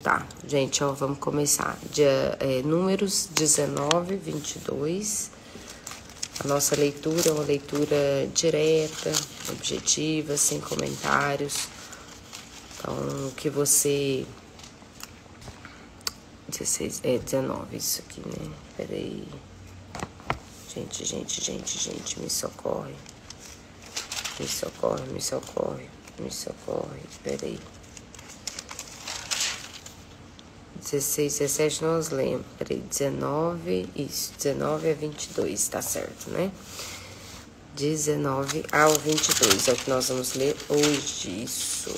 Tá, gente, ó, vamos começar. Números 19, 22. A nossa leitura é uma leitura direta, objetiva, sem comentários. Então, o que você... 19 isso aqui, né? Peraí. Gente, me socorre. Me socorre. Peraí. 16, 17 nós lemos. Peraí, 19, isso, 19 a 22, tá certo, né? 19 ao 22 é o que nós vamos ler hoje, isso.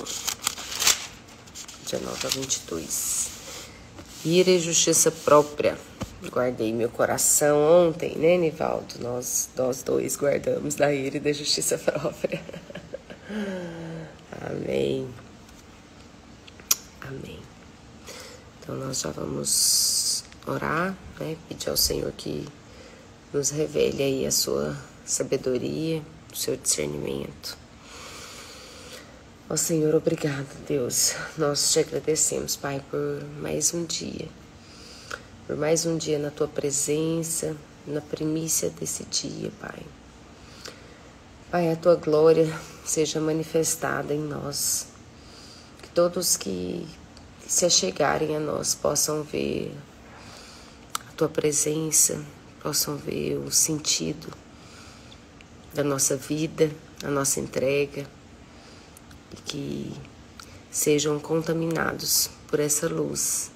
19 a 22. Ira e justiça própria. Guardei meu coração ontem, né, Nivaldo? Nós dois guardamos da ira e da justiça própria. Amém. Então, nós já vamos orar, né? Pedir ao Senhor que nos revele aí a sua sabedoria, o seu discernimento. Ó Senhor, obrigado, Deus. Nós te agradecemos, Pai, por mais um dia. Por mais um dia na Tua presença, na primícia desse dia, Pai. Pai, a Tua glória seja manifestada em nós. Que todos que se achegarem a nós possam ver a Tua presença, possam ver o sentido da nossa vida, a nossa entrega, e que sejam contaminados por essa luz,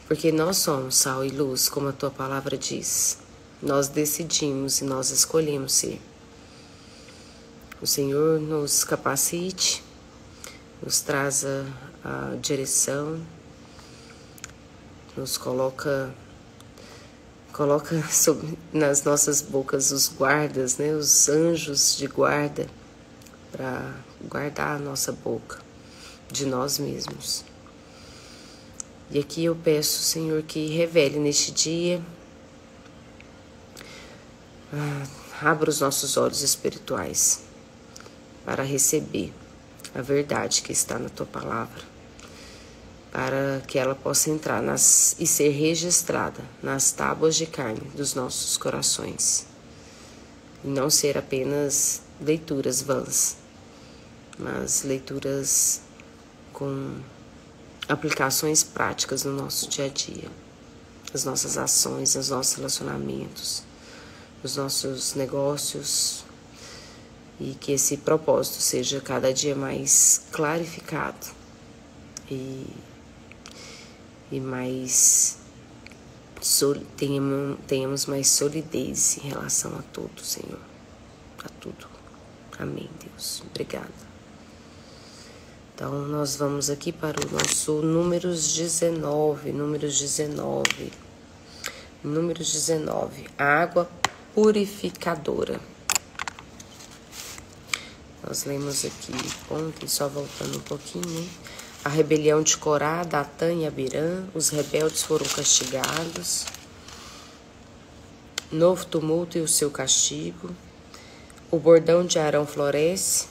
porque nós somos sal e luz, como a Tua palavra diz. Nós decidimos e nós escolhemos ser. O Senhor nos capacite, nos traz a direção, nos coloca nas nossas bocas os guardas, né, os anjos de guarda, para guardar a nossa boca de nós mesmos. E aqui eu peço, Senhor, que revele neste dia, abra os nossos olhos espirituais para receber a verdade que está na Tua palavra, para que ela possa entrar e ser registrada nas tábuas de carne dos nossos corações, e não ser apenas leituras vãs, mas leituras com aplicações práticas no nosso dia a dia, as nossas ações, os nossos relacionamentos, os nossos negócios, e que esse propósito seja cada dia mais clarificado e mais tenhamos mais solidez em relação a tudo, Senhor, a tudo. Amém, Deus. Obrigada. Então, nós vamos aqui para o nosso Números 19, a água purificadora. Nós lemos aqui ontem, só voltando um pouquinho, né? A rebelião de Corá, Datã e Abirã, os rebeldes foram castigados. Novo tumulto e o seu castigo. O bordão de Arão floresce.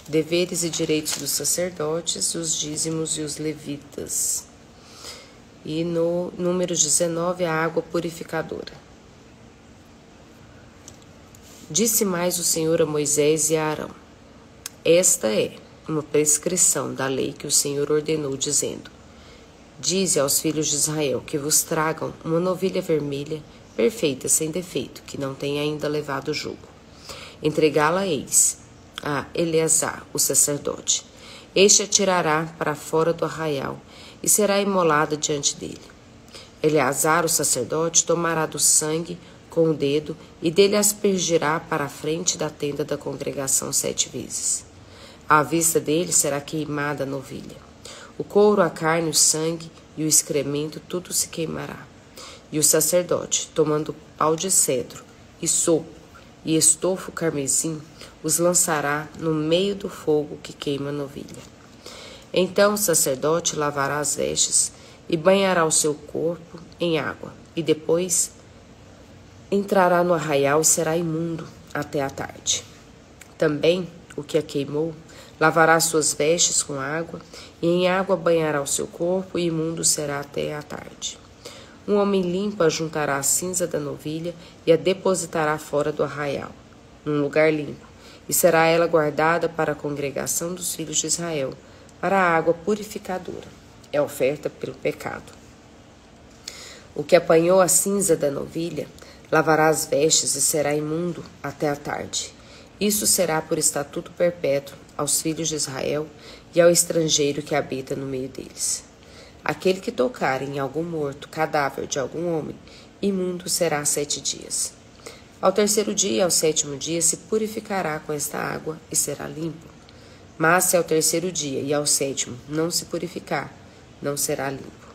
Deveres e direitos dos sacerdotes, os dízimos e os levitas. E no número 19, a água purificadora. Disse mais o Senhor a Moisés e a Arão: esta é uma prescrição da lei que o Senhor ordenou, dizendo: dize aos filhos de Israel que vos tragam uma novilha vermelha, perfeita, sem defeito, que não tenha ainda levado jugo. Entregá-la-eis a Eleazar, o sacerdote. Este a tirará para fora do arraial e será imolada diante dele. Eleazar, o sacerdote, tomará do sangue com o dedo e dele aspergirá para a frente da tenda da congregação 7 vezes. À vista dele será queimada a novilha. O couro, a carne, o sangue e o excremento, tudo se queimará. E o sacerdote, tomando pau de cedro e sopo e estofo carmesim, os lançará no meio do fogo que queima a novilha. Então o sacerdote lavará as vestes e banhará o seu corpo em água, e depois entrará no arraial e será imundo até a tarde. Também o que a queimou Lavará suas vestes com água, e em água banhará o seu corpo, e imundo será até a tarde. Um homem limpo ajuntará a cinza da novilha e a depositará fora do arraial, num lugar limpo, e será ela guardada para a congregação dos filhos de Israel, para a água purificadora. É oferta pelo pecado. O que apanhou a cinza da novilha, lavará as vestes e será imundo até a tarde. Isso será por estatuto perpétuo aos filhos de Israel e ao estrangeiro que habita no meio deles. Aquele que tocar em algum morto, cadáver de algum homem, imundo será 7 dias. Ao terceiro dia e ao sétimo dia se purificará com esta água e será limpo. Mas se ao terceiro dia e ao sétimo não se purificar, não será limpo.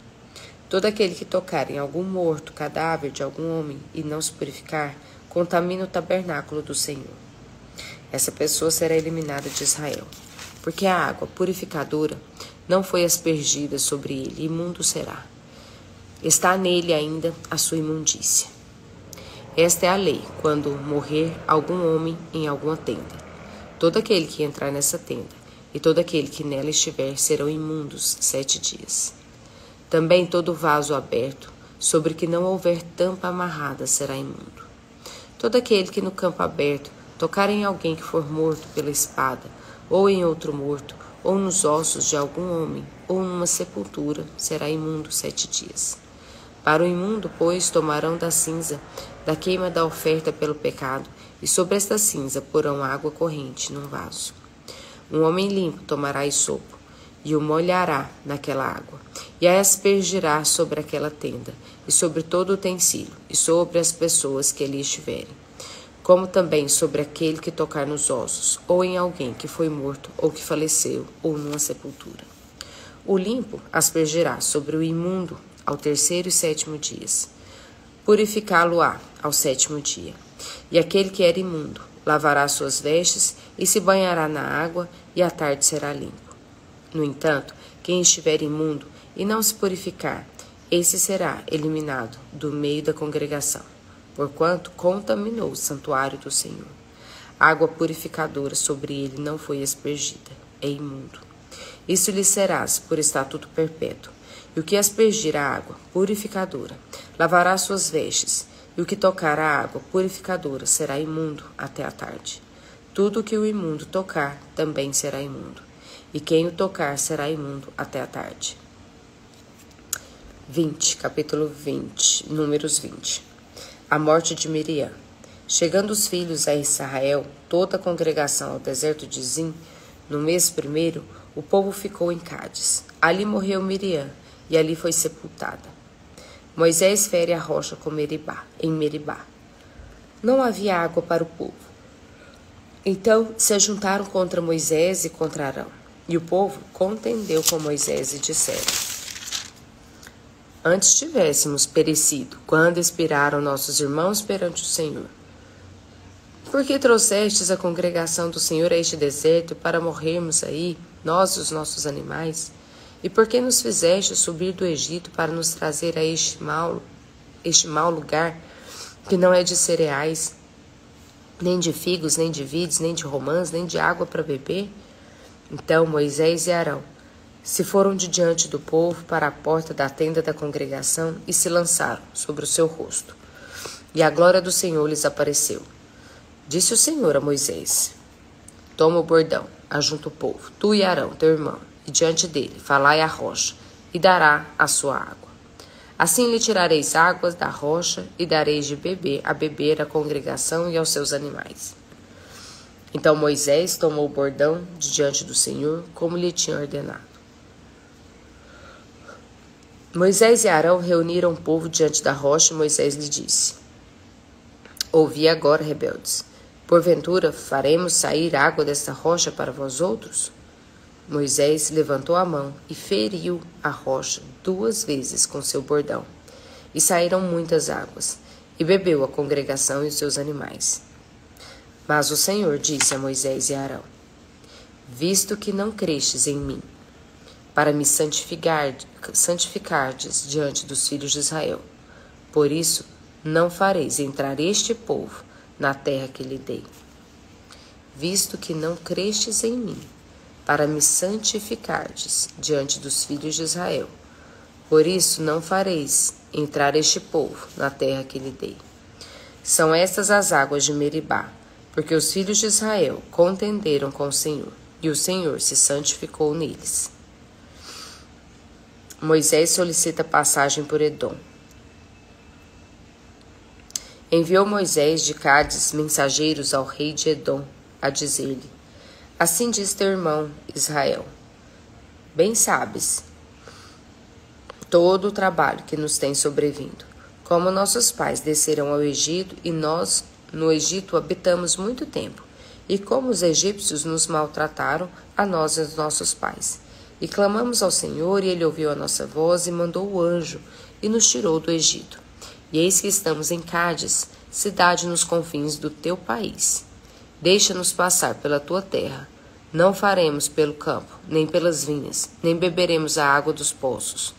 Todo aquele que tocar em algum morto, cadáver de algum homem, e não se purificar, contamina o tabernáculo do Senhor. Essa pessoa será eliminada de Israel, porque a água purificadora não foi aspergida sobre ele, imundo será. Está nele ainda a sua imundícia. Esta é a lei, quando morrer algum homem em alguma tenda. Todo aquele que entrar nessa tenda, e todo aquele que nela estiver, serão imundos 7 dias. Também todo vaso aberto, sobre que não houver tampa amarrada, será imundo. Todo aquele que no campo aberto tocar em alguém que for morto pela espada, ou em outro morto, ou nos ossos de algum homem, ou numa sepultura, será imundo 7 dias. Para o imundo, pois, tomarão da cinza, da queima da oferta pelo pecado, e sobre esta cinza porão água corrente num vaso. Um homem limpo tomará isopo, e o molhará naquela água, e a aspergirá sobre aquela tenda, e sobre todo o utensílio, e sobre as pessoas que ali estiverem, como também sobre aquele que tocar nos ossos, ou em alguém que foi morto, ou que faleceu, ou numa sepultura. O limpo aspergirá sobre o imundo ao terceiro e sétimo dias. Purificá-lo-á ao sétimo dia. E aquele que era imundo lavará suas vestes e se banhará na água, e à tarde será limpo. No entanto, quem estiver imundo e não se purificar, esse será eliminado do meio da congregação, porquanto contaminou o santuário do Senhor. A água purificadora sobre ele não foi aspergida, é imundo. Isso lhe serás por estatuto perpétuo. E o que aspergir a água purificadora lavará suas vestes, e o que tocar a água purificadora será imundo até a tarde. Tudo o que o imundo tocar também será imundo, e quem o tocar será imundo até a tarde. 20, capítulo 20, números 20. A morte de Miriam. Chegando os filhos a Israel, toda a congregação ao deserto de Zim, no mês primeiro, o povo ficou em Cádiz. Ali morreu Miriam, e ali foi sepultada. Moisés fere a rocha em Meribá. Não havia água para o povo. Então se ajuntaram contra Moisés e contra Arão. E o povo contendeu com Moisés e disseram: Antes tivéssemos perecido, quando expiraram nossos irmãos perante o Senhor. Por que trouxestes a congregação do Senhor a este deserto para morrermos aí, nós e os nossos animais? E por que nos fizeste subir do Egito para nos trazer a este mau lugar, que não é de cereais, nem de figos, nem de vides, nem de romãs, nem de água para beber? Então Moisés e Arão se foram de diante do povo para a porta da tenda da congregação e se lançaram sobre o seu rosto. E a glória do Senhor lhes apareceu. Disse o Senhor a Moisés: Toma o bordão, ajunta o povo, tu e Arão, teu irmão, e diante dele falai à rocha, e dará a sua água. Assim lhe tirareis águas da rocha, e dareis de beber à congregação e aos seus animais. Então Moisés tomou o bordão de diante do Senhor, como lhe tinha ordenado. Moisés e Arão reuniram o povo diante da rocha, e Moisés lhe disse: Ouvi agora, rebeldes, porventura faremos sair água desta rocha para vós outros? Moisés levantou a mão e feriu a rocha 2 vezes com seu bordão, e saíram muitas águas, e bebeu a congregação e os seus animais. Mas o Senhor disse a Moisés e Arão: Visto que não crestes em mim, para me santificardes diante dos filhos de Israel, por isso não fareis entrar este povo na terra que lhe dei. Visto que não crestes em mim, para me santificardes diante dos filhos de Israel. Por isso não fareis entrar este povo na terra que lhe dei. São estas as águas de Meribá, porque os filhos de Israel contenderam com o Senhor, e o Senhor se santificou neles. Moisés solicita passagem por Edom. Enviou Moisés de Cádiz mensageiros ao rei de Edom, a dizer-lhe: Assim diz teu irmão Israel: Bem sabes todo o trabalho que nos tem sobrevindo, como nossos pais desceram ao Egito, e nós no Egito habitamos muito tempo, e como os egípcios nos maltrataram, a nós e aos nossos pais. E clamamos ao Senhor, e ele ouviu a nossa voz, e mandou o anjo, e nos tirou do Egito. E eis que estamos em Cádiz, cidade nos confins do teu país. Deixa-nos passar pela tua terra. Não faremos pelo campo, nem pelas vinhas, nem beberemos a água dos poços.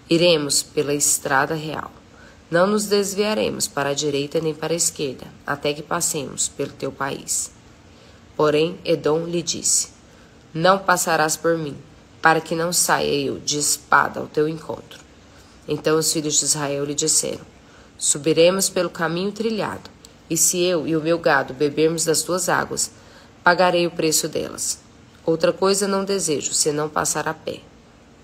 Iremos pela estrada real. Não nos desviaremos para a direita nem para a esquerda, até que passemos pelo teu país. Porém, Edom lhe disse: Não passarás por mim, para que não saia eu de espada ao teu encontro. Então os filhos de Israel lhe disseram: Subiremos pelo caminho trilhado, e se eu e o meu gado bebermos das tuas águas, pagarei o preço delas. Outra coisa não desejo, senão passar a pé.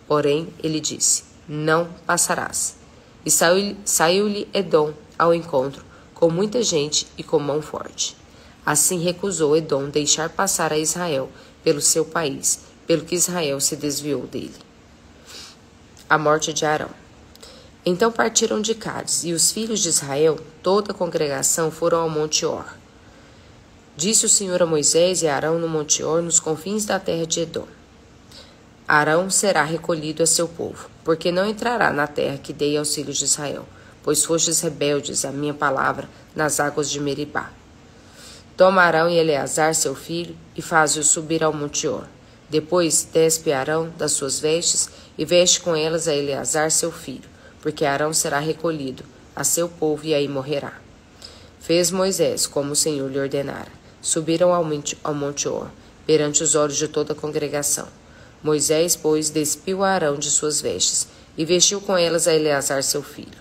Porém, ele disse: Não passarás. E saiu-lhe Edom ao encontro, com muita gente e com mão forte. Assim recusou Edom deixar passar a Israel pelo seu país, pelo que Israel se desviou dele. A morte de Arão. Então partiram de Cádiz, e os filhos de Israel, toda a congregação, foram ao Monte Or. Disse o Senhor a Moisés e a Arão no Monte Or, nos confins da terra de Edom: Arão será recolhido a seu povo, porque não entrará na terra que dei aos filhos de Israel, pois fostes rebeldes à minha palavra nas águas de Meribá. Toma Arão e Eleazar, seu filho, e faze-os subir ao Monte Or. Depois despe Arão das suas vestes e veste com elas a Eleazar, seu filho, porque Arão será recolhido a seu povo e aí morrerá. Fez Moisés como o Senhor lhe ordenara. Subiram ao Monte Or, perante os olhos de toda a congregação. Moisés, pois, despiu a Arão de suas vestes, e vestiu com elas a Eleazar seu filho.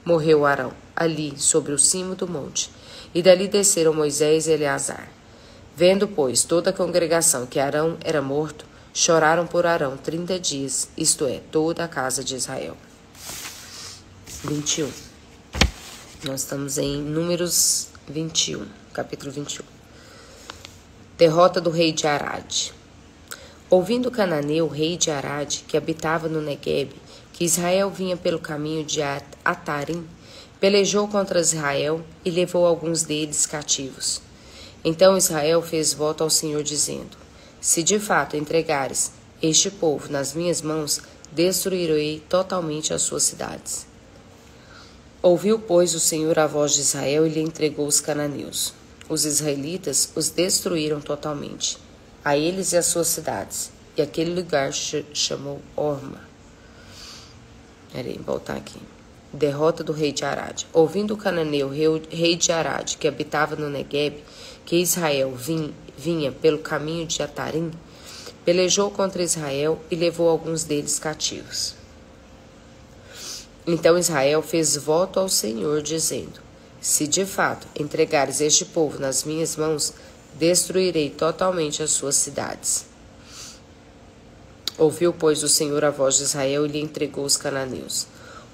Morreu Arão, ali, sobre o cimo do monte, e dali desceram Moisés e Eleazar. Vendo, pois, toda a congregação que Arão era morto, choraram por Arão 30 dias, isto é, toda a casa de Israel. 21. Nós estamos em Números 21, capítulo 21. Derrota do rei de Arade. Ouvindo Cananeu, rei de Arade, que habitava no Neguebe, que Israel vinha pelo caminho de Atarim, pelejou contra Israel e levou alguns deles cativos. Então Israel fez voto ao Senhor, dizendo: Se de fato entregares este povo nas minhas mãos, destruirei totalmente as suas cidades. Ouviu, pois, o Senhor a voz de Israel e lhe entregou os cananeus. Os israelitas os destruíram totalmente, a eles e as suas cidades, e aquele lugar chamou Horma. Voltar aqui. Derrota do rei de Arade. Ouvindo o cananeu, rei de Arade, que habitava no Neguebe, que Israel vinha pelo caminho de Atarim, pelejou contra Israel e levou alguns deles cativos. Então Israel fez voto ao Senhor, dizendo: Se de fato entregares este povo nas minhas mãos, destruirei totalmente as suas cidades. Ouviu, pois, o Senhor a voz de Israel e lhe entregou os cananeus.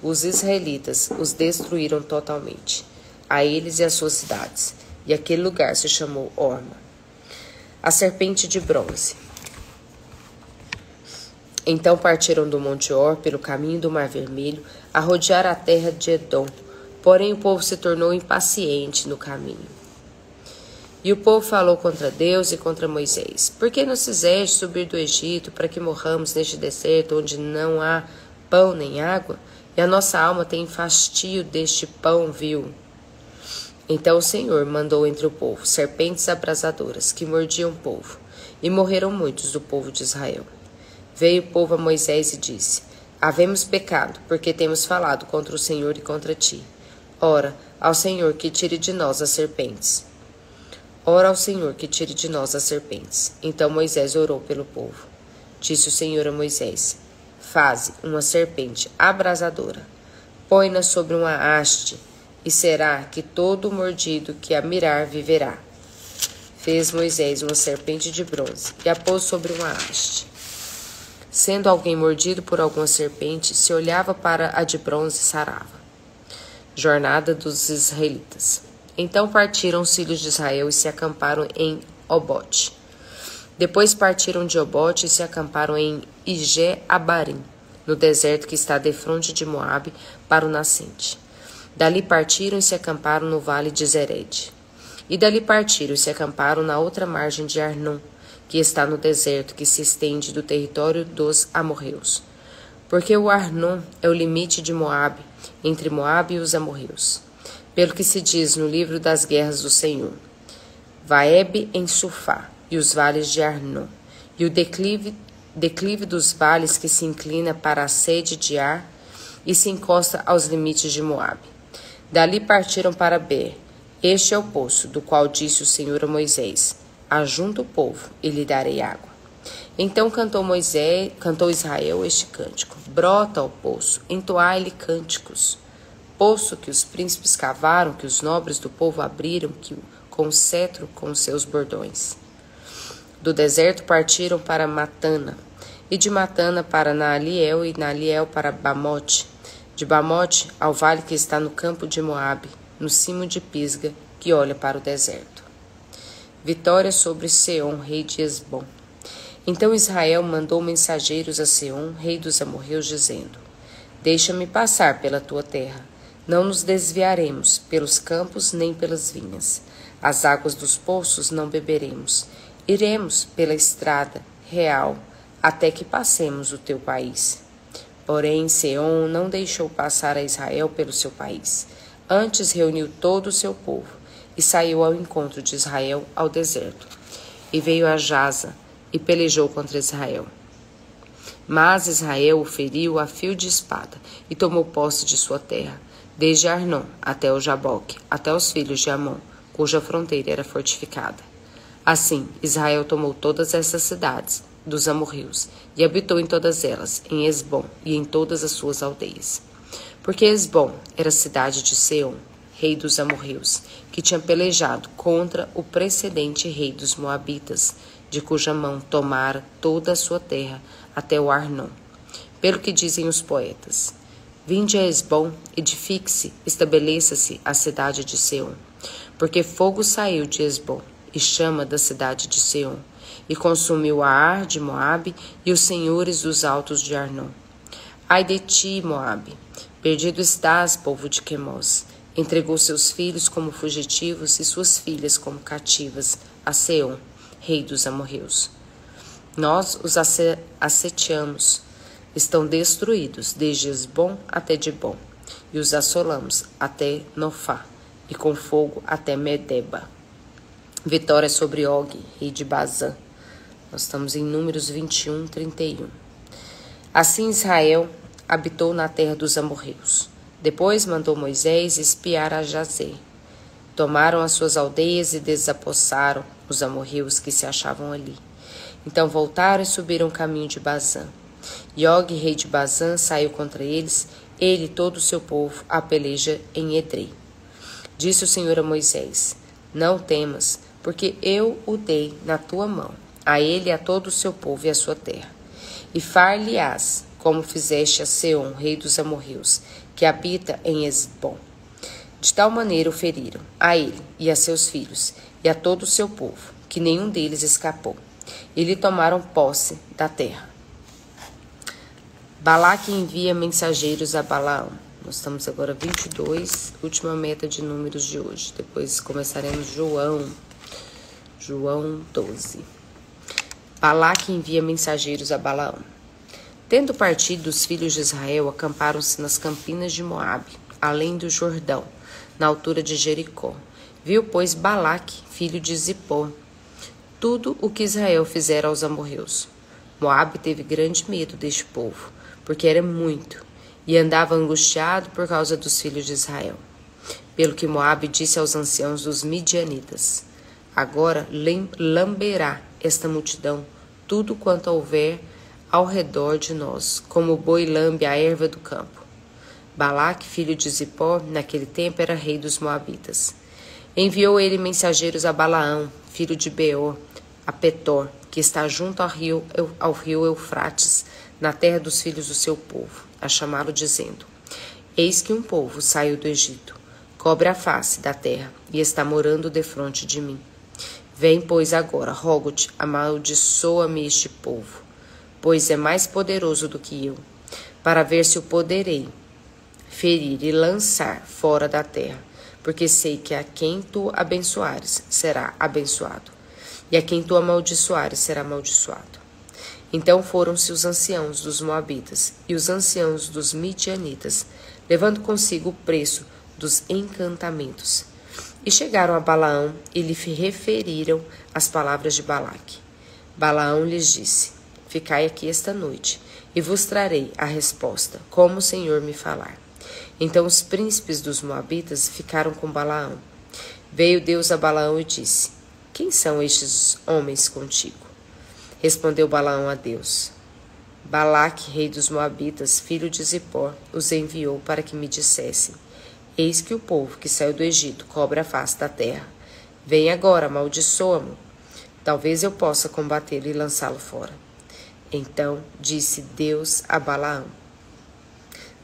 Os israelitas os destruíram totalmente, a eles e as suas cidades, e aquele lugar se chamou Horma. A serpente de bronze. Então partiram do Monte Or pelo caminho do Mar Vermelho, a rodear a terra de Edom. Porém o povo se tornou impaciente no caminho. E o povo falou contra Deus e contra Moisés: Por que nos fizeste subir do Egito para que morramos neste deserto onde não há pão nem água? E a nossa alma tem fastio deste pão vil. Então o Senhor mandou entre o povo serpentes abrasadoras que mordiam o povo, e morreram muitos do povo de Israel. Veio o povo a Moisés e disse: Havemos pecado, porque temos falado contra o Senhor e contra ti. Ora, ao Senhor que tire de nós as serpentes. Ora ao Senhor que tire de nós as serpentes. Então Moisés orou pelo povo. Disse o Senhor a Moisés: faze uma serpente abrasadora, põe-na sobre uma haste, e será que todo mordido que a mirar viverá. Fez Moisés uma serpente de bronze e a pôs sobre uma haste. Sendo alguém mordido por alguma serpente, se olhava para a de bronze e sarava. Jornada dos israelitas. Então partiram os filhos de Israel e se acamparam em Obote. Depois partiram de Obote e se acamparam em Ije-Abarim, no deserto que está defronte de Moabe, para o nascente. Dali partiram e se acamparam no vale de Zered. E dali partiram e se acamparam na outra margem de Arnon, que está no deserto que se estende do território dos amorreus. Porque o Arnon é o limite de Moabe, entre Moabe e os amorreus. Pelo que se diz no livro das guerras do Senhor: Vaeb em Sufá, e os vales de Arnon, e o declive dos vales que se inclina para a sede de Ar, e se encosta aos limites de Moabe. Dali partiram para Beer. Este é o poço, do qual disse o Senhor a Moisés: ajunta o povo, e lhe darei água. Então cantou Israel este cântico: brota, ó poço, entoai-lhe cânticos. Poço que os príncipes cavaram, que os nobres do povo abriram, com o cetro, com os seus bordões. Do deserto partiram para Matana, e de Matana para Naaliel, e Naaliel para Bamote. De Bamote ao vale que está no campo de Moabe, no cimo de Pisga, que olha para o deserto. Vitória sobre Seom, rei de Hesbom. Então Israel mandou mensageiros a Seom, rei dos amorreus, dizendo: deixa-me passar pela tua terra. Não nos desviaremos pelos campos nem pelas vinhas. As águas dos poços não beberemos. Iremos pela estrada real até que passemos o teu país. Porém, Seom não deixou passar a Israel pelo seu país. Antes reuniu todo o seu povo e saiu ao encontro de Israel ao deserto. E veio a Jaza e pelejou contra Israel. Mas Israel o feriu a fio de espada e tomou posse de sua terra, desde Arnon até o Jaboque, até os filhos de Amon, cuja fronteira era fortificada. Assim, Israel tomou todas essas cidades dos amorreus e habitou em todas elas, em Hesbom e em todas as suas aldeias. Porque Hesbom era cidade de Seom, rei dos amorreus, que tinha pelejado contra o precedente rei dos moabitas, de cuja mão tomara toda a sua terra até o Arnon. Pelo que dizem os poetas: vinde a Hesbom, edifique-se, estabeleça-se a cidade de Seom. Porque fogo saiu de Hesbom, e chama da cidade de Seom, e consumiu a Ar de Moabe e os senhores dos altos de Arnon. Ai de ti, Moabe! Perdido estás, povo de Quemós. Entregou seus filhos como fugitivos e suas filhas como cativas a Seom, rei dos amorreus. Nós os asseteamos. Estão destruídos desde Hesbom até Dibom, e os assolamos até Nofá, e com fogo até Medeba. Vitória sobre Og, rei de Bazã. Nós estamos em Números 21, 31. Assim Israel habitou na terra dos amorreus. Depois mandou Moisés espiar a Jazer. Tomaram as suas aldeias e desapossaram os amorreus que se achavam ali. Então voltaram e subiram o caminho de Bazã. E Og, rei de Bazã, saiu contra eles, ele e todo o seu povo, a peleja em Edrei. Disse o Senhor a Moisés: não temas, porque eu o dei na tua mão, a ele e a todo o seu povo e a sua terra. E far-lhe-ás, como fizeste a Seom, rei dos amorreus, que habita em Hesbom. De tal maneira o feriram, a ele e a seus filhos, e a todo o seu povo, que nenhum deles escapou. E lhe tomaram posse da terra. Balaque envia mensageiros a Balaão. Nós estamos agora 22, última meta de números de hoje. Depois começaremos João 12. Balaque envia mensageiros a Balaão. Tendo partido, os filhos de Israel acamparam-se nas campinas de Moabe, além do Jordão, na altura de Jericó. Viu, pois, Balaque, filho de Zippor, tudo o que Israel fizera aos amorreus. Moabe teve grande medo deste povo, porque era muito, e andava angustiado por causa dos filhos de Israel. Pelo que Moabe disse aos anciãos dos midianitas: Agora lamberá esta multidão tudo quanto houver ao redor de nós, como o boi lambe a erva do campo. Balaque, filho de Zipó, naquele tempo era rei dos Moabitas. Enviou ele mensageiros a Balaão, filho de Beor, a Petor, que está junto ao rio Eufrates, na terra dos filhos do seu povo, a chamá-lo dizendo: Eis que um povo saiu do Egito, cobre a face da terra, e está morando defronte de mim. Vem, pois, agora, rogo-te, amaldiçoa-me este povo, pois é mais poderoso do que eu, para ver se o poderei ferir e lançar fora da terra, porque sei que a quem tu abençoares será abençoado, e a quem tu amaldiçoares será amaldiçoado. Então foram-se os anciãos dos Moabitas e os anciãos dos Midianitas, levando consigo o preço dos encantamentos. E chegaram a Balaão e lhe referiram as palavras de Balaque. Balaão lhes disse: Ficai aqui esta noite, e vos trarei a resposta, como o Senhor me falar. Então os príncipes dos Moabitas ficaram com Balaão. Veio Deus a Balaão e disse: Quem são estes homens contigo? Respondeu Balaão a Deus: Balaque, rei dos Moabitas, filho de Zipor, os enviou para que me dissessem: Eis que o povo que saiu do Egito cobre a face da terra. Vem agora, amaldiçoa-mo. Talvez eu possa combatê-lo e lançá-lo fora. Então disse Deus a Balaão: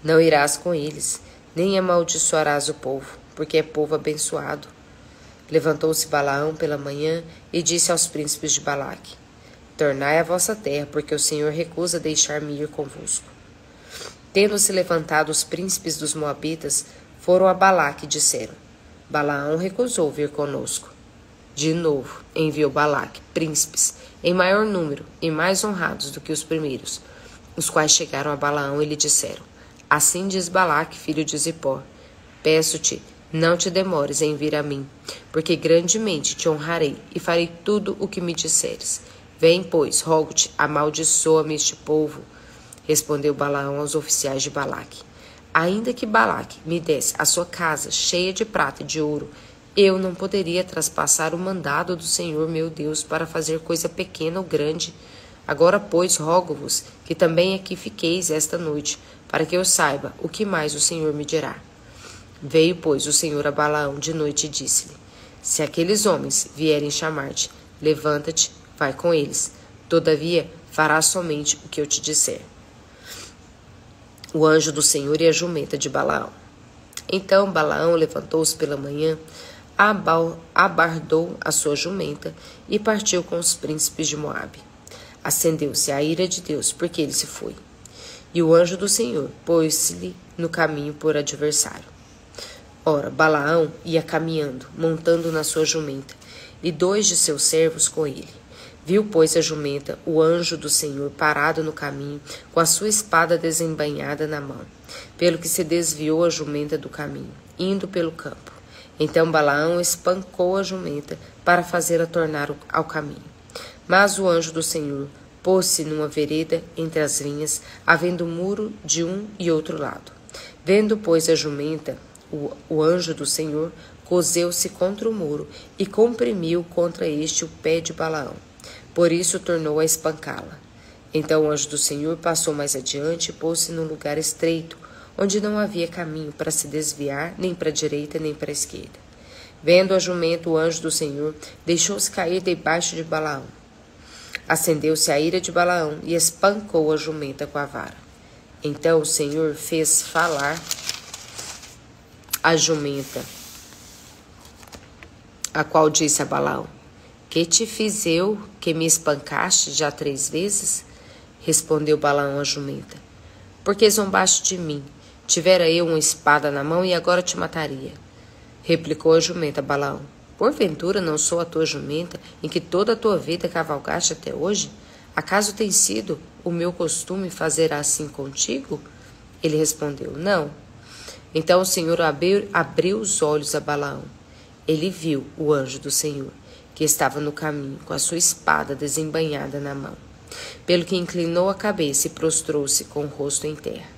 Não irás com eles, nem amaldiçoarás o povo, porque é povo abençoado. Levantou-se Balaão pela manhã e disse aos príncipes de Balaque: Tornai a vossa terra, porque o Senhor recusa deixar-me ir convosco. Tendo-se levantado os príncipes dos Moabitas, foram a Balaque e disseram: Balaão recusou vir conosco. De novo enviou Balaque príncipes, em maior número e mais honrados do que os primeiros, os quais chegaram a Balaão e lhe disseram: Assim diz Balaque, filho de Zipó: Peço-te, não te demores em vir a mim, porque grandemente te honrarei e farei tudo o que me disseres. Vem, pois, rogo-te, amaldiçoa-me este povo. Respondeu Balaão aos oficiais de Balaque: Ainda que Balaque me desse a sua casa cheia de prata e de ouro, eu não poderia traspassar o mandado do Senhor meu Deus para fazer coisa pequena ou grande. Agora, pois, rogo-vos que também aqui fiqueis esta noite, para que eu saiba o que mais o Senhor me dirá. Veio, pois, o Senhor a Balaão de noite e disse-lhe: Se aqueles homens vierem chamar-te, levanta-te, vai com eles. Todavia, farás somente o que eu te disser. O anjo do Senhor e a jumenta de Balaão. Então Balaão levantou-se pela manhã, abardou a sua jumenta e partiu com os príncipes de Moabe. Acendeu-se a ira de Deus, porque ele se foi. E o anjo do Senhor pôs-se-lhe no caminho por adversário. Ora, Balaão ia caminhando, montando na sua jumenta, e 2 de seus servos com ele. Viu, pois, a jumenta, o anjo do Senhor, parado no caminho, com a sua espada desembainhada na mão, pelo que se desviou a jumenta do caminho, indo pelo campo. Então Balaão espancou a jumenta para fazê-la tornar ao caminho. Mas o anjo do Senhor pôs-se numa vereda entre as vinhas, havendo muro de um e outro lado. Vendo, pois, a jumenta, o anjo do Senhor coseu-se contra o muro e comprimiu contra este o pé de Balaão. Por isso tornou a espancá-la. Então o anjo do Senhor passou mais adiante e pôs-se num lugar estreito, onde não havia caminho para se desviar, nem para a direita, nem para a esquerda. Vendo a jumenta, o anjo do Senhor deixou-se cair debaixo de Balaão. Acendeu-se a ira de Balaão e espancou a jumenta com a vara. Então o Senhor fez falar a jumenta, a qual disse a Balaão: Que te fiz eu, que me espancaste já 3 vezes? Respondeu Balaão à jumenta: Porque zombaste de mim? Tivera eu uma espada na mão e agora te mataria. Replicou a jumenta a Balaão: Porventura não sou a tua jumenta, em que toda a tua vida cavalgaste até hoje? Acaso tem sido o meu costume fazer assim contigo? Ele respondeu: Não. Então o Senhor abriu os olhos a Balaão. Ele viu o anjo do Senhor, que estava no caminho, com a sua espada desembainhada na mão. Pelo que inclinou a cabeça e prostrou-se com o rosto em terra.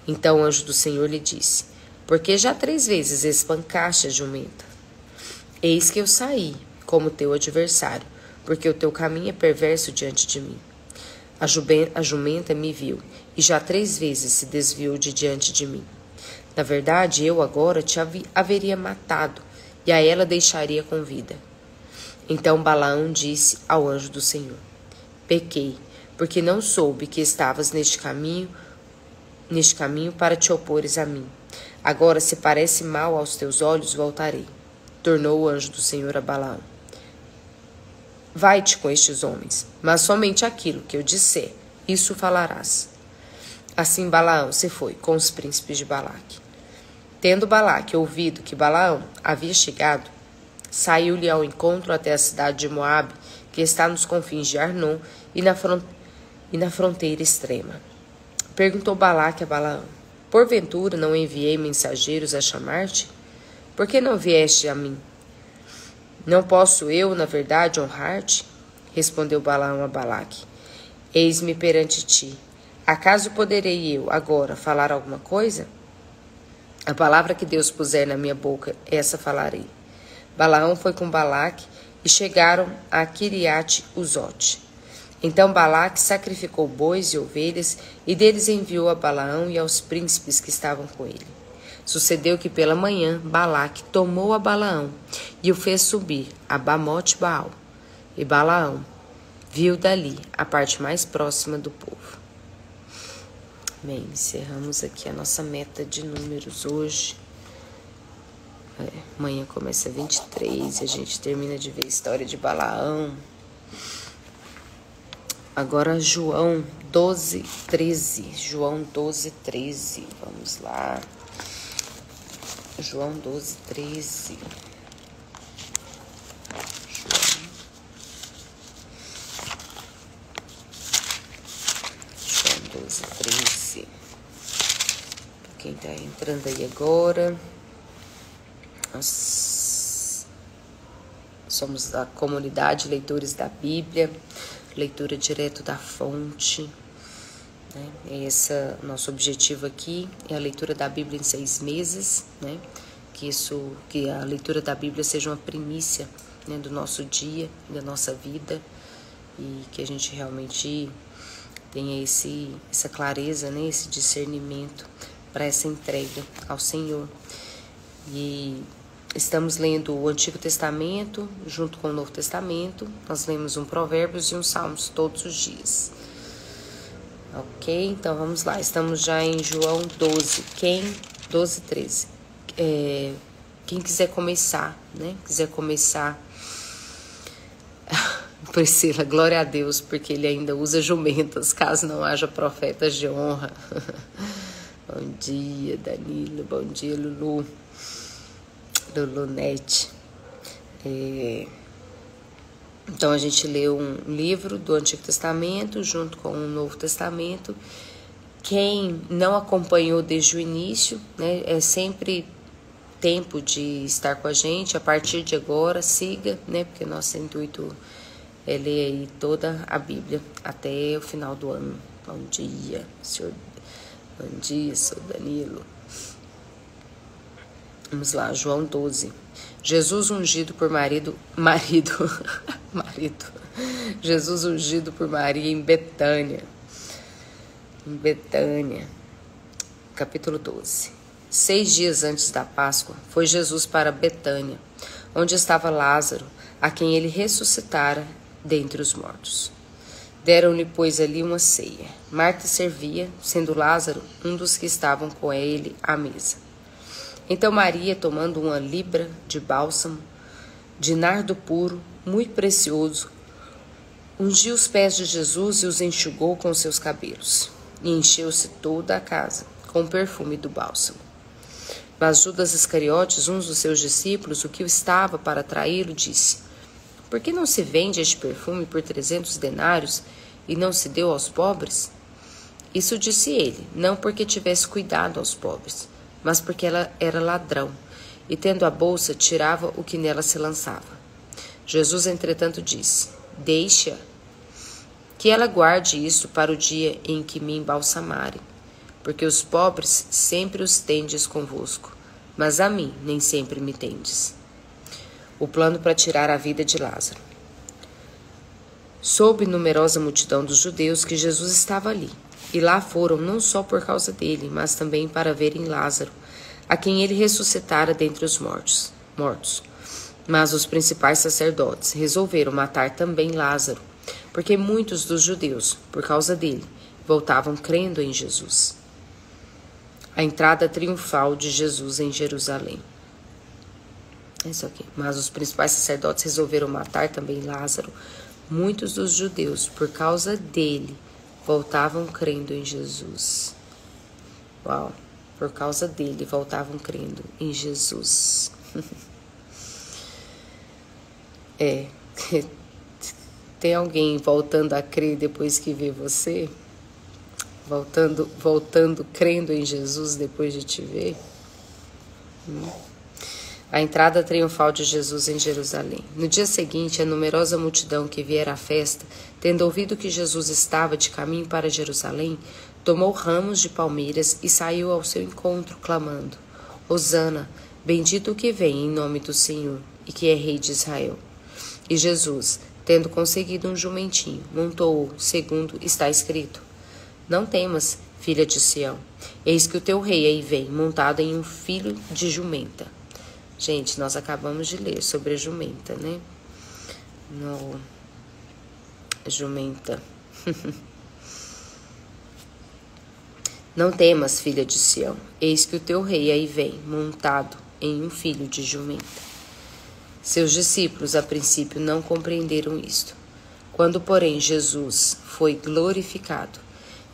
Então o anjo do Senhor lhe disse: Por que já 3 vezes espancaste a jumenta? Eis que eu saí, como teu adversário, porque o teu caminho é perverso diante de mim. A jumenta me viu, e já 3 vezes se desviou de diante de mim. Na verdade, eu agora te haveria matado, e a ela deixaria com vida. Então Balaão disse ao anjo do Senhor: Pequei, porque não soube que estavas neste caminho para te opores a mim. Agora, se parece mal aos teus olhos, voltarei. Tornou o anjo do Senhor a Balaão: Vai-te com estes homens, mas somente aquilo que eu disser, isso falarás. Assim Balaão se foi com os príncipes de Balaque. Tendo Balaque ouvido que Balaão havia chegado, saiu-lhe ao encontro até a cidade de Moabe, que está nos confins de Arnon e na fronteira extrema. Perguntou Balaque a Balaão: Porventura não enviei mensageiros a chamar-te? Por que não vieste a mim? Não posso eu, na verdade, honrar-te? Respondeu Balaão a Balaque: Eis-me perante ti. Acaso poderei eu agora falar alguma coisa? A palavra que Deus puser na minha boca, essa falarei. Balaão foi com Balaque e chegaram a Quiriate-Uzote. Então Balaque sacrificou bois e ovelhas e deles enviou a Balaão e aos príncipes que estavam com ele. Sucedeu que pela manhã Balaque tomou a Balaão e o fez subir a Bamote Baal. E Balaão viu dali a parte mais próxima do povo. Bem, encerramos aqui a nossa meta de números hoje. Amanhã começa 23 e a gente termina de ver a história de Balaão. Agora João 12:13. João 12:13. Vamos lá. João 12:13. João 12:13. Quem está entrando aí agora, nós somos da comunidade Leitores da Bíblia, leitura direto da fonte, né? Esse é o nosso objetivo aqui, é a leitura da Bíblia em 6 meses, né? Que a leitura da Bíblia seja uma primícia, né, do nosso dia, da nossa vida, e que a gente realmente tenha essa clareza, né, esse discernimento para essa entrega ao Senhor. E estamos lendo o Antigo Testamento junto com o Novo Testamento. Nós lemos um Provérbios e um Salmos todos os dias. Ok? Então vamos lá. Estamos já em João 12. 12:13. Quem quiser começar, né? Quiser começar. Priscila, glória a Deus, porque ele ainda usa jumentas, caso não haja profetas de honra. Bom dia, Danilo. Bom dia, Lulu. Lulunete. Então a gente leu um livro do Antigo Testamento junto com o Novo Testamento. Quem não acompanhou desde o início, né, é sempre tempo de estar com a gente. A partir de agora, siga, né, porque nosso intuito é ler aí toda a Bíblia até o final do ano. Bom dia, senhor. Bom dia, sou Danilo. Vamos lá, João 12. Jesus ungido por marido. Jesus ungido por Maria em Betânia. Capítulo 12. 6 dias antes da Páscoa, foi Jesus para Betânia, onde estava Lázaro, a quem ele ressuscitara dentre os mortos. Deram-lhe, pois, ali uma ceia. Marta servia, sendo Lázaro um dos que estavam com ele à mesa. Então Maria, tomando uma libra de bálsamo, de nardo puro, muito precioso, ungiu os pés de Jesus e os enxugou com seus cabelos. E encheu-se toda a casa com o perfume do bálsamo. Mas Judas Iscariotes, um dos seus discípulos, o que estava para traí-lo, disse: Por que não se vende este perfume por 300 denários e não se deu aos pobres? Isso disse ele, não porque tivesse cuidado aos pobres, mas porque ela era ladrão, e tendo a bolsa, tirava o que nela se lançava. Jesus, entretanto, disse: Deixa, que ela guarde isto para o dia em que me embalsamarem, porque os pobres sempre os tendes convosco, mas a mim nem sempre me tendes. o plano para tirar a vida de Lázaro. Soube numerosa multidão dos judeus que Jesus estava ali, e lá foram não só por causa dele, mas também para verem Lázaro, a quem ele ressuscitara dentre os mortos. Mas os principais sacerdotes resolveram matar também Lázaro, porque muitos dos judeus, por causa dele, voltavam crendo em Jesus. A entrada triunfal de Jesus em Jerusalém. É isso aqui. Mas os principais sacerdotes resolveram matar também Lázaro. Muitos dos judeus, por causa dele, voltavam crendo em Jesus. Uau! Por causa dele, voltavam crendo em Jesus. Tem alguém voltando a crer depois que vê você? Voltando crendo em Jesus depois de te ver? A entrada triunfal de Jesus em Jerusalém. No dia seguinte, a numerosa multidão que viera à festa, tendo ouvido que Jesus estava de caminho para Jerusalém, tomou ramos de palmeiras e saiu ao seu encontro, clamando: Hosana, bendito o que vem em nome do Senhor, e que é rei de Israel. E Jesus, tendo conseguido um jumentinho, montou-o, segundo está escrito: Não temas, filha de Sião, eis que o teu rei aí vem, montado em um filho de jumenta. Gente, nós acabamos de ler sobre a jumenta, né? Jumenta. Não temas, filha de Sião, eis que o teu rei aí vem, montado em um filho de jumenta. Seus discípulos, a princípio, não compreenderam isto. Quando, porém, Jesus foi glorificado,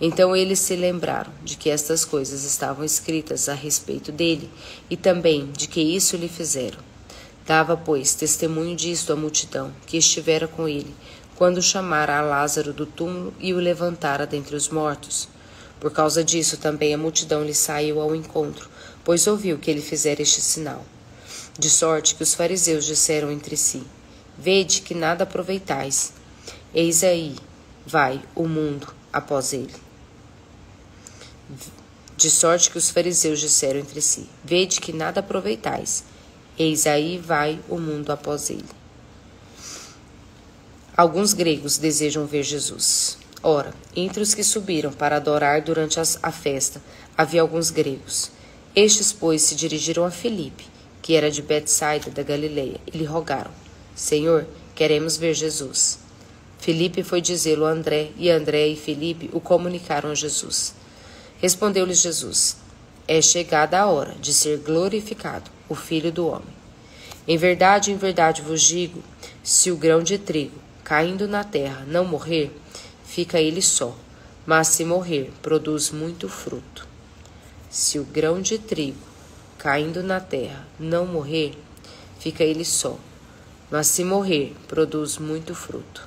então eles se lembraram de que estas coisas estavam escritas a respeito dele e também de que isso lhe fizeram. Dava, pois, testemunho disto à multidão que estivera com ele, quando chamara a Lázaro do túmulo e o levantara dentre os mortos. Por causa disso também a multidão lhe saiu ao encontro, pois ouviu que ele fizera este sinal. De sorte que os fariseus disseram entre si: Vede que nada aproveitais. Eis aí vai o mundo após ele. De sorte que os fariseus disseram entre si: Vede que nada aproveitais. Eis aí vai o mundo após ele. Alguns gregos desejam ver Jesus. Ora, entre os que subiram para adorar durante a festa, havia alguns gregos. Estes, pois, se dirigiram a Filipe, que era de Betsaida da Galileia, e lhe rogaram: Senhor, queremos ver Jesus. Filipe foi dizê-lo a André, e André e Filipe o comunicaram a Jesus. Respondeu-lhes Jesus: É chegada a hora de ser glorificado o Filho do Homem. Em verdade vos digo, se o grão de trigo, caindo na terra, não morrer, fica ele só, mas se morrer, produz muito fruto. Se o grão de trigo, caindo na terra, não morrer, fica ele só, mas se morrer, produz muito fruto.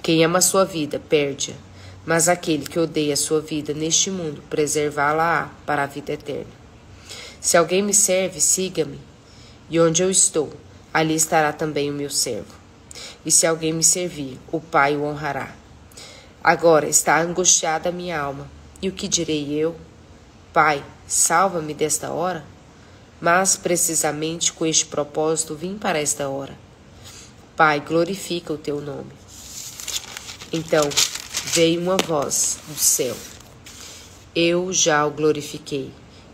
Quem ama a sua vida, perde-a, mas aquele que odeia a sua vida neste mundo, preservá-la-á para a vida eterna. Se alguém me serve, siga-me, e onde eu estou, ali estará também o meu servo. E se alguém me servir, o Pai o honrará. Agora está angustiada a minha alma, e o que direi eu? Pai, salva-me desta hora? Mas, precisamente com este propósito, vim para esta hora. Pai, glorifica o teu nome. Então veio uma voz do céu: Eu já o glorifiquei,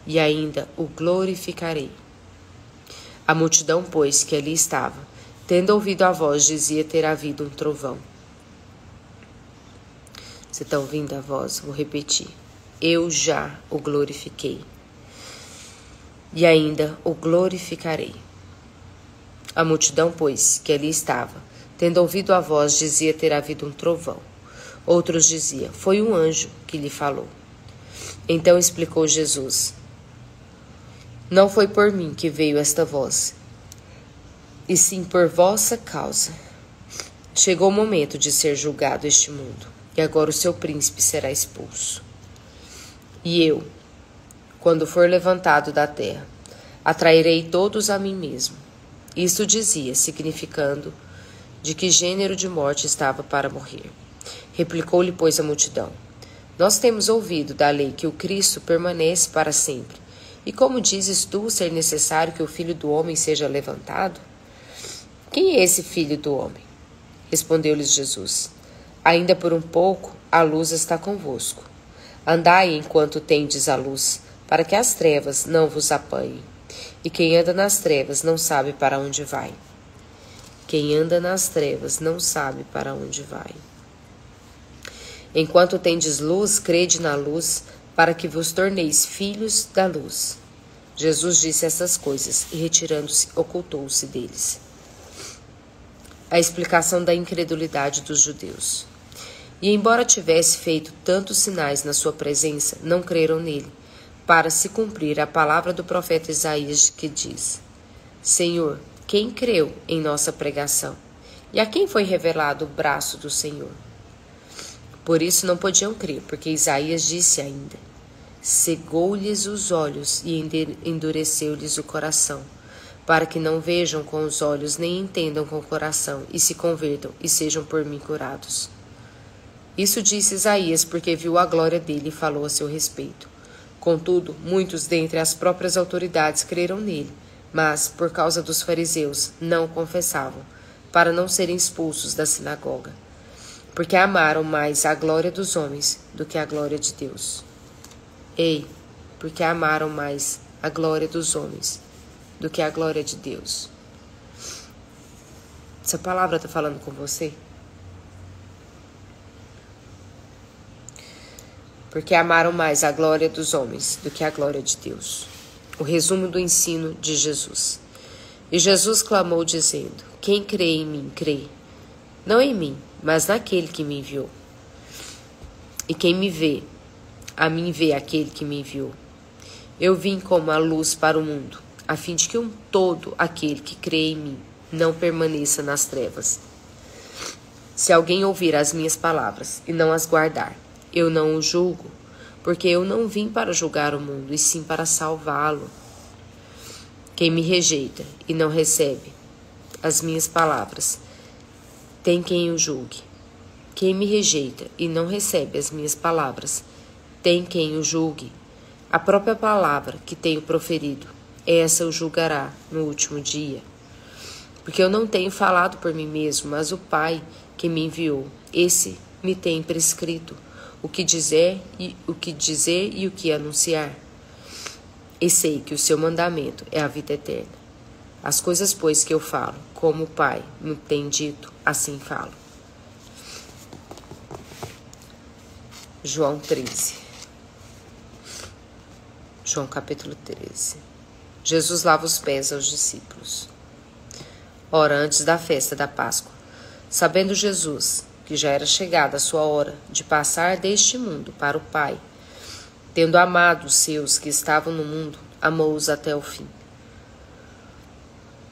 e ainda o glorificarei. A multidão, pois, que ali estava, tendo ouvido a voz, dizia ter havido um trovão. Você está ouvindo a voz? Vou repetir. Eu já o glorifiquei, e ainda o glorificarei. A multidão, pois, que ali estava, tendo ouvido a voz, dizia ter havido um trovão. Outros diziam: Foi um anjo que lhe falou. Então explicou Jesus: Não foi por mim que veio esta voz, e sim por vossa causa. Chegou o momento de ser julgado este mundo, e agora o seu príncipe será expulso. E eu, quando for levantado da terra, atrairei todos a mim mesmo. Isto dizia, significando de que gênero de morte estava para morrer. Replicou-lhe, pois, a multidão: Nós temos ouvido da lei que o Cristo permanece para sempre. E como dizes tu ser necessário que o Filho do Homem seja levantado? Quem é esse Filho do Homem? Respondeu-lhes Jesus. Ainda por um pouco a luz está convosco. Andai enquanto tendes a luz, para que as trevas não vos apanhem. E quem anda nas trevas não sabe para onde vai. Quem anda nas trevas não sabe para onde vai. Enquanto tendes luz, crede na luz, para que vos torneis filhos da luz. Jesus disse essas coisas e, retirando-se, ocultou-se deles. A explicação da incredulidade dos judeus. E embora tivesse feito tantos sinais na sua presença, não creram nele, para se cumprir a palavra do profeta Isaías, que diz: Senhor, quem creu em nossa pregação? E a quem foi revelado o braço do Senhor? Por isso não podiam crer, porque Isaías disse ainda: cegou-lhes os olhos e endureceu-lhes o coração, para que não vejam com os olhos, nem entendam com o coração, e se convertam, e sejam por mim curados. Isso disse Isaías, porque viu a glória dele e falou a seu respeito. Contudo, muitos dentre as próprias autoridades creram nele, mas, por causa dos fariseus, não o confessavam, para não serem expulsos da sinagoga, porque amaram mais a glória dos homens do que a glória de Deus. Ei, porque amaram mais a glória dos homens do que a glória de Deus. Essa palavra está falando com você? Porque amaram mais a glória dos homens do que a glória de Deus. O resumo do ensino de Jesus. E Jesus clamou dizendo: quem crê em mim, crê, não em mim, mas naquele que me enviou. E quem me vê, a mim vê aquele que me enviou. Eu vim como a luz para o mundo, a fim de que todo aquele que crê em mim não permaneça nas trevas. Se alguém ouvir as minhas palavras e não as guardar, eu não o julgo, porque eu não vim para julgar o mundo, e sim para salvá-lo. Quem me rejeita e não recebe as minhas palavras, tem quem o julgue. Quem me rejeita e não recebe as minhas palavras, tem quem o julgue. A própria palavra que tenho proferido, essa o julgará no último dia. Porque eu não tenho falado por mim mesmo, mas o Pai que me enviou, esse me tem prescrito o que dizer e o que anunciar. E sei que o seu mandamento é a vida eterna. As coisas, pois, que eu falo, como o Pai me tem dito, assim falo. João 13. João capítulo 13. Jesus lava os pés aos discípulos. Ora, antes da festa da Páscoa, sabendo Jesus que já era chegada a sua hora de passar deste mundo para o Pai, tendo amado os seus que estavam no mundo, amou-os até o fim.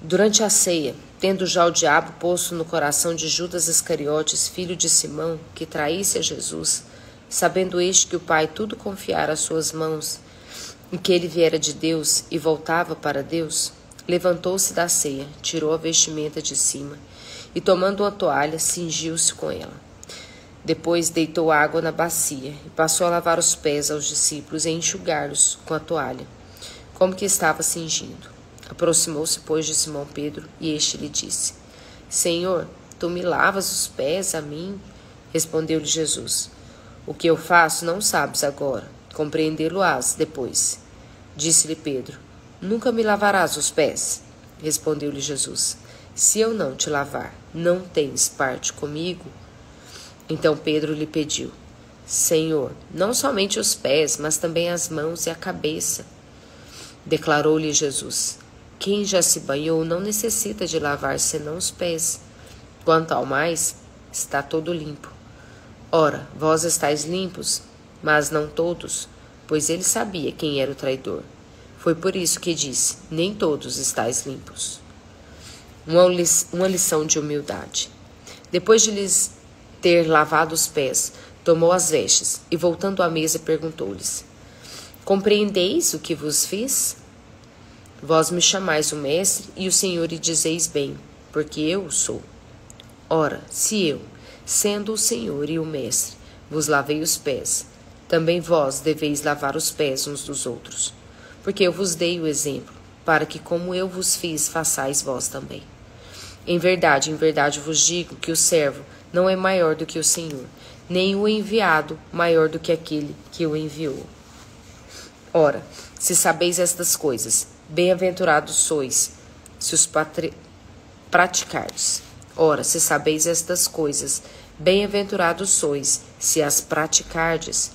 Durante a ceia, tendo já o diabo posto no coração de Judas Iscariotes, filho de Simão, que traísse a Jesus, sabendo este que o Pai tudo confiara às suas mãos, e que ele viera de Deus e voltava para Deus, levantou-se da ceia, tirou a vestimenta de cima, e tomando uma toalha, cingiu-se com ela. Depois deitou água na bacia, e passou a lavar os pés aos discípulos e enxugá-los com a toalha, como que estava cingindo. Aproximou-se, pois, de Simão Pedro, e este lhe disse: Senhor, tu me lavas os pés a mim? Respondeu-lhe Jesus: O que eu faço não sabes agora, compreendê-lo-ás depois. Disse-lhe Pedro: Nunca me lavarás os pés? Respondeu-lhe Jesus: Se eu não te lavar, não tens parte comigo? Então Pedro lhe pediu: Senhor, não somente os pés, mas também as mãos e a cabeça. Declarou-lhe Jesus: Quem já se banhou não necessita de lavar senão os pés. Quanto ao mais, está todo limpo. Ora, vós estáis limpos, mas não todos, pois ele sabia quem era o traidor. Foi por isso que disse: Nem todos estáis limpos. Uma lição de humildade. Depois de lhes ter lavado os pés, tomou as vestes e, voltando à mesa, perguntou-lhes: Compreendeis o que vos fiz? Vós me chamais o mestre e o Senhor, e dizeis bem, porque eu o sou. Ora, se eu, sendo o Senhor e o mestre, vos lavei os pés, também vós deveis lavar os pés uns dos outros. porque eu vos dei o exemplo, para que como eu vos fiz, façais vós também. Em verdade vos digo que o servo não é maior do que o Senhor, nem o enviado maior do que aquele que o enviou. Ora, se sabeis estas coisas, bem-aventurados sois, se os praticardes. Ora, se sabeis estas coisas, bem-aventurados sois, se as praticardes.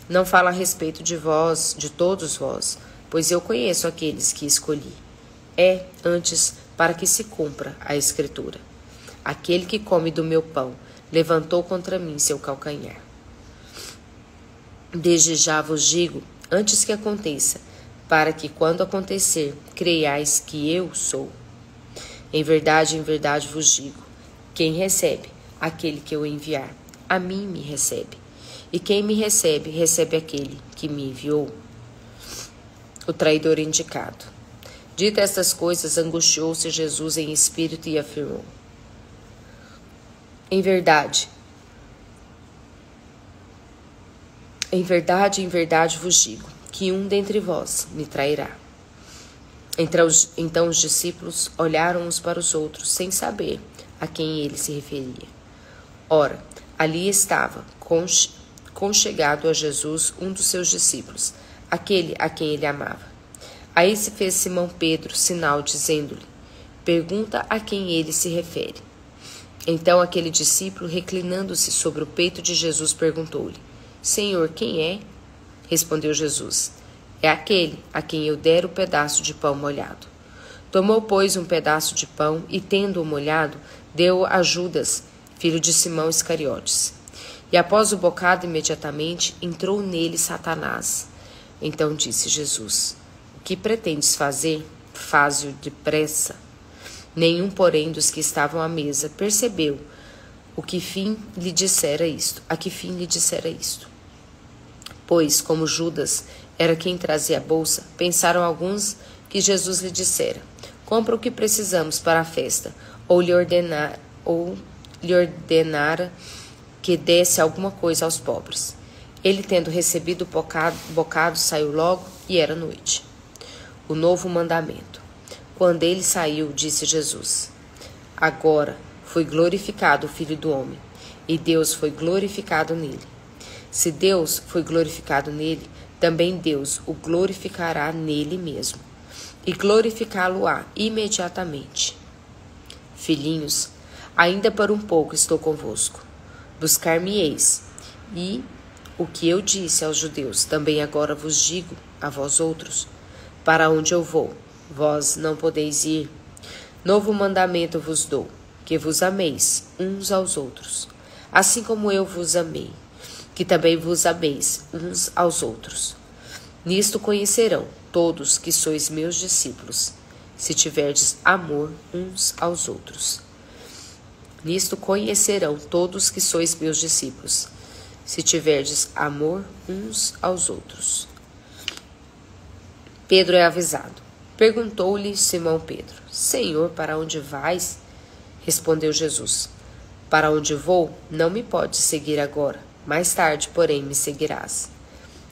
Não falo a respeito de vós, de todos vós, pois eu conheço aqueles que escolhi. É, antes, para que se cumpra a Escritura. Aquele que come do meu pão levantou contra mim seu calcanhar. Desde já vos digo, antes que aconteça, para que, quando acontecer, creiais que eu sou. Em verdade vos digo, quem recebe aquele que eu enviar, a mim me recebe. E quem me recebe, recebe aquele que me enviou. O traidor indicado. Dito estas coisas, angustiou-se Jesus em espírito e afirmou: Em verdade vos digo, que um dentre vós me trairá. Então os discípulos olharam uns para os outros, sem saber a quem ele se referia. Ora, ali estava, conchegado a Jesus, um dos seus discípulos, aquele a quem ele amava. A esse fez Simão Pedro sinal, dizendo-lhe: Pergunta a quem ele se refere. Então aquele discípulo, reclinando-se sobre o peito de Jesus, perguntou-lhe: Senhor, quem é? Respondeu Jesus: É aquele a quem eu der o pedaço de pão molhado. Tomou, pois, um pedaço de pão e, tendo-o molhado, deu-o a Judas, filho de Simão Iscariotes. E após o bocado, imediatamente, entrou nele Satanás. Então disse Jesus: O que pretendes fazer? Faze-o depressa. Nenhum, porém, dos que estavam à mesa percebeu a que fim lhe dissera isto. Pois, como Judas era quem trazia a bolsa, pensaram alguns que Jesus lhe dissera: Compra o que precisamos para a festa, ou lhe ordenara que desse alguma coisa aos pobres. Ele, tendo recebido o bocado, saiu logo, e era noite. O novo mandamento. Quando ele saiu, disse Jesus: Agora foi glorificado o Filho do Homem, e Deus foi glorificado nele. Se Deus foi glorificado nele, também Deus o glorificará nele mesmo, e glorificá-lo-á imediatamente. Filhinhos, ainda por um pouco estou convosco. Buscar-me-eis, e o que eu disse aos judeus, também agora vos digo a vós outros: para onde eu vou, vós não podeis ir. Novo mandamento vos dou, que vos ameis uns aos outros, assim como eu vos amei, que também vos ameis uns aos outros. Nisto conhecerão todos que sois meus discípulos, se tiverdes amor uns aos outros. Nisto conhecerão todos que sois meus discípulos, se tiverdes amor uns aos outros. Pedro é avisado. Perguntou-lhe Simão Pedro: Senhor, para onde vais? Respondeu Jesus: Para onde vou, não me podes seguir agora. Mais tarde, porém, me seguirás.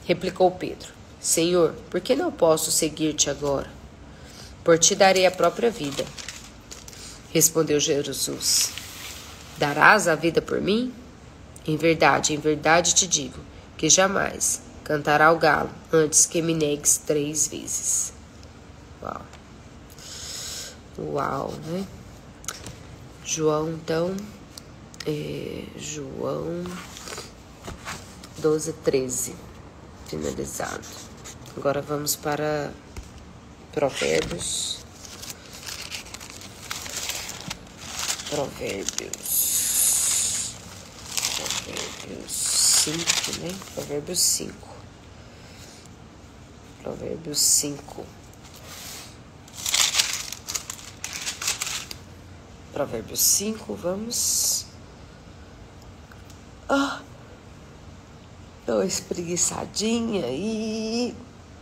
Replicou Pedro: Senhor, por que não posso seguir-te agora? Por ti darei a própria vida. Respondeu Jesus: Darás a vida por mim? Em verdade te digo, que jamais cantará o galo antes que me negues 3 vezes. Uau, né? João, então, João 12:13, finalizado. Agora vamos para Provérbios 5, né? Provérbios 5. Provérbios 5, vamos. Dou uma espreguiçadinha aí.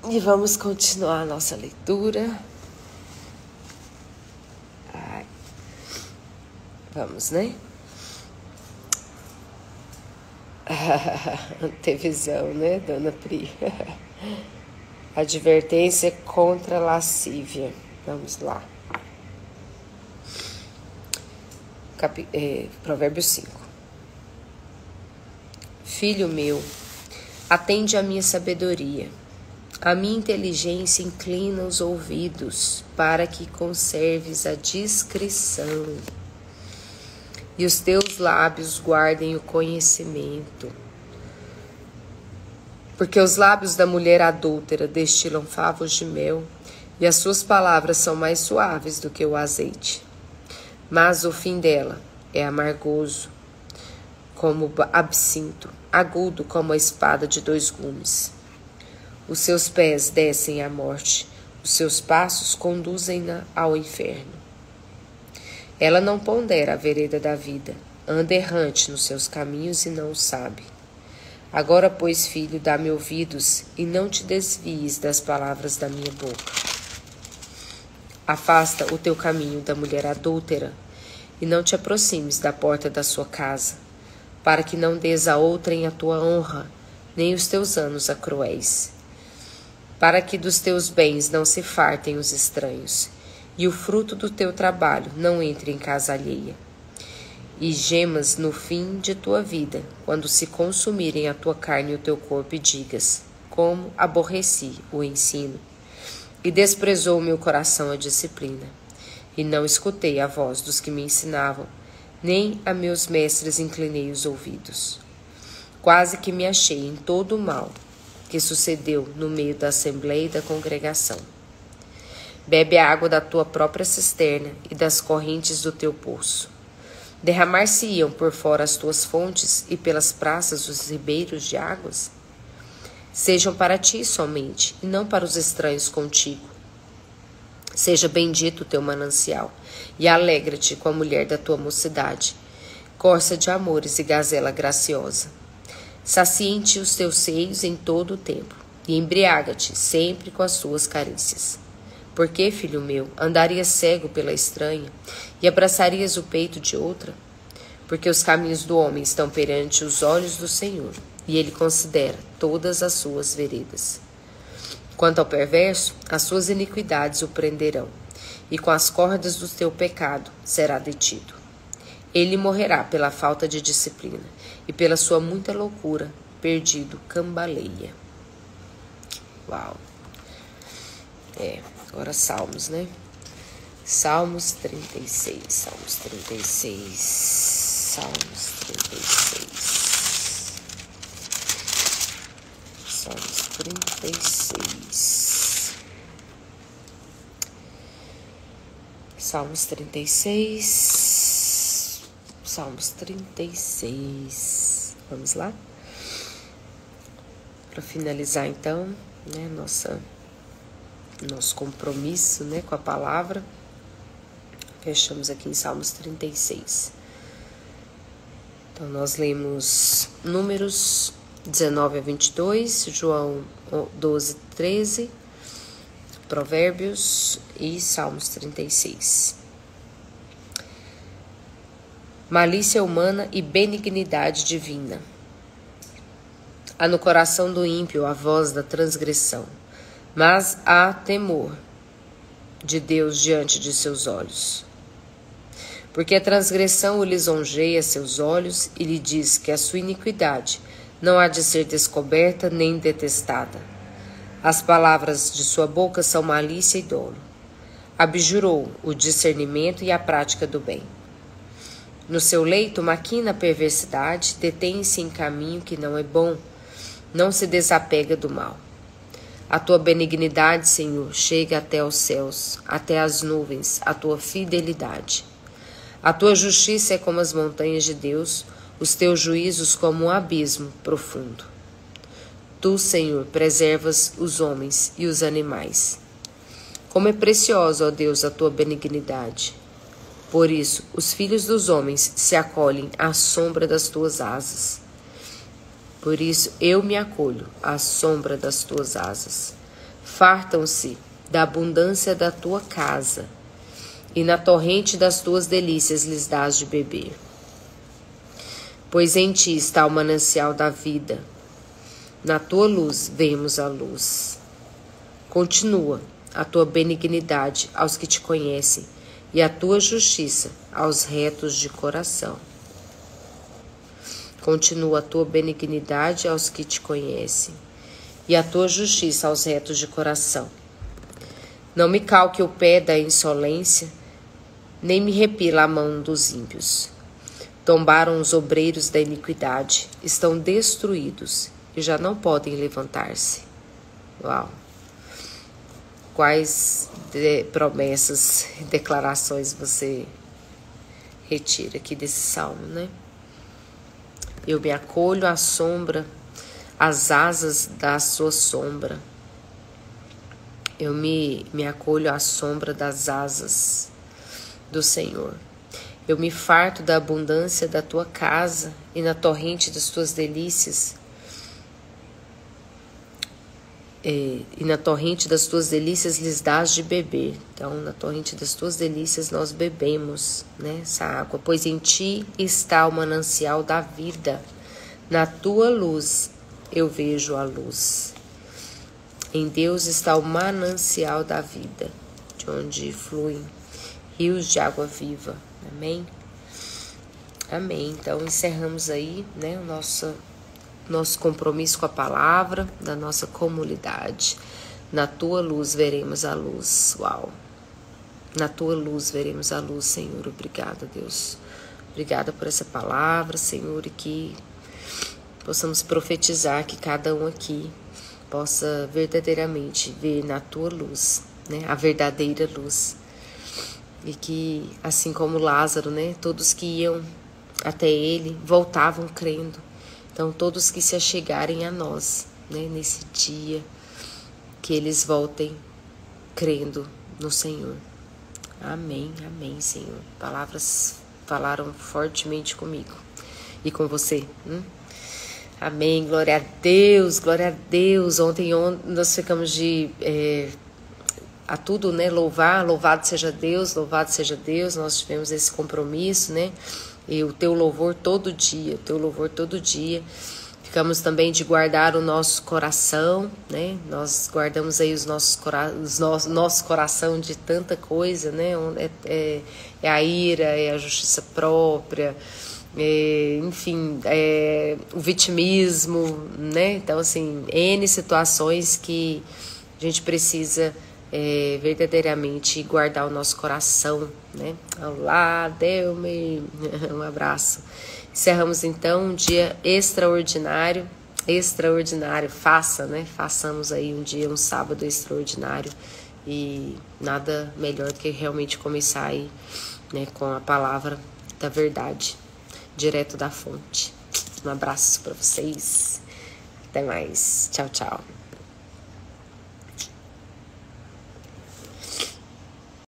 E vamos continuar a nossa leitura. Vamos, né? Ter visão, né, Dona Pri? Advertência contra a lascívia. Vamos lá. Provérbios 5. Filho meu, atende à minha sabedoria. A minha inteligência inclina os ouvidos para que conserves a discrição. E os teus lábios guardem o conhecimento. Porque os lábios da mulher adúltera destilam favos de mel, e as suas palavras são mais suaves do que o azeite. Mas o fim dela é amargoso, como absinto, agudo como a espada de 2 gumes. Os seus pés descem à morte, os seus passos conduzem-na ao inferno. Ela não pondera a vereda da vida, anda errante nos seus caminhos e não o sabe. Agora, pois, filho, dá-me ouvidos e não te desvies das palavras da minha boca. Afasta o teu caminho da mulher adúltera e não te aproximes da porta da sua casa, para que não des a outrem a tua honra, nem os teus anos a cruéis. Para que dos teus bens não se fartem os estranhos, e o fruto do teu trabalho não entre em casa alheia. E gemas no fim de tua vida, quando se consumirem a tua carne e o teu corpo, e digas: como aborreci o ensino, e desprezou o meu coração a disciplina. E não escutei a voz dos que me ensinavam, nem a meus mestres inclinei os ouvidos. Quase que me achei em todo o mal que sucedeu no meio da assembleia e da congregação. Bebe a água da tua própria cisterna e das correntes do teu poço. Derramar-se-iam por fora as tuas fontes e pelas praças os ribeiros de águas? Sejam para ti somente, e não para os estranhos contigo. Seja bendito o teu manancial, e alegra-te com a mulher da tua mocidade, corça de amores e gazela graciosa. Sacie-te os teus seios em todo o tempo, e embriaga-te sempre com as suas carícias. Porque, filho meu, andarias cego pela estranha, e abraçarias o peito de outra? Porque os caminhos do homem estão perante os olhos do Senhor, e ele considera todas as suas veredas. Quanto ao perverso, as suas iniquidades o prenderão, e com as cordas do teu pecado será detido. Ele morrerá pela falta de disciplina, e pela sua muita loucura, perdido cambaleia. Uau! Agora Salmos, né? Salmos 36, Salmos 36, Salmos 36, Salmos 36, Salmos 36, Salmos 36. Vamos lá? Para finalizar, então, né, nosso compromisso, né, com a palavra. Fechamos aqui em Salmos 36. Então, nós lemos Números 19 a 22, João 12, 13, Provérbios e Salmos 36. Malícia humana e benignidade divina. Há no coração do ímpio a voz da transgressão, mas há temor de Deus diante de seus olhos. Porque a transgressão o lisonjeia seus olhos e lhe diz que a sua iniquidade não há de ser descoberta nem detestada. As palavras de sua boca são malícia e dolo. Abjurou o discernimento e a prática do bem. No seu leito maquina a perversidade, detém-se em caminho que não é bom, não se desapega do mal. A tua benignidade, Senhor, chega até aos céus, até as nuvens, a tua fidelidade. A tua justiça é como as montanhas de Deus, os teus juízos como um abismo profundo. Tu, Senhor, preservas os homens e os animais. Como é preciosa, ó Deus, a tua benignidade. Por isso, os filhos dos homens se acolhem à sombra das tuas asas. Por isso, eu me acolho à sombra das tuas asas. Fartam-se da abundância da tua casa, e na torrente das tuas delícias lhes dás de beber. Pois em ti está o manancial da vida. Na tua luz vemos a luz. Continua a tua benignidade aos que te conhecem e a tua justiça aos retos de coração. Continua a tua benignidade aos que te conhecem e a tua justiça aos retos de coração. Não me calque o pé da insolência, nem me repila a mão dos ímpios. Tombaram os obreiros da iniquidade, estão destruídos e já não podem levantar-se. Uau! Quais promessas e declarações você retira aqui desse salmo, né? Eu me acolho à sombra, às asas da sua sombra. Eu me acolho à sombra das asas do Senhor. Eu me farto da abundância da tua casa e na torrente das tuas delícias. E na torrente das tuas delícias lhes dás de beber. Então, na torrente das tuas delícias nós bebemos, né, essa água. Pois em ti está o manancial da vida. Na tua luz eu vejo a luz. Em Deus está o manancial da vida, de onde fluem rios de água viva. Amém? Amém. Então, encerramos aí, né, o nosso compromisso com a palavra da nossa comunidade. Na tua luz veremos a luz. Uau! Na tua luz veremos a luz, Senhor. Obrigada, Deus. Obrigada por essa palavra, Senhor, e que possamos profetizar que cada um aqui possa verdadeiramente ver na tua luz, né, a verdadeira luz. E que, assim como Lázaro, né, todos que iam até ele voltavam crendo. Então, todos que se achegarem a nós, né, nesse dia, que eles voltem crendo no Senhor. Amém, amém, Senhor. Palavras falaram fortemente comigo e com você. Amém, glória a Deus, glória a Deus. Ontem nós ficamos de a tudo, né, louvado seja Deus, louvado seja Deus. Nós tivemos esse compromisso, né, e o teu louvor todo dia, Ficamos também de guardar o nosso coração, né, nós guardamos aí nosso coração de tanta coisa, né, é a ira, é a justiça própria, enfim, o vitimismo, né, então assim, N situações que a gente precisa verdadeiramente guardar o nosso coração, né? Olá, deu-me um abraço. Encerramos então um dia extraordinário, façamos aí um sábado extraordinário, e nada melhor do que realmente começar aí, né, com a palavra da verdade, direto da fonte. Um abraço para vocês, até mais, tchau, tchau.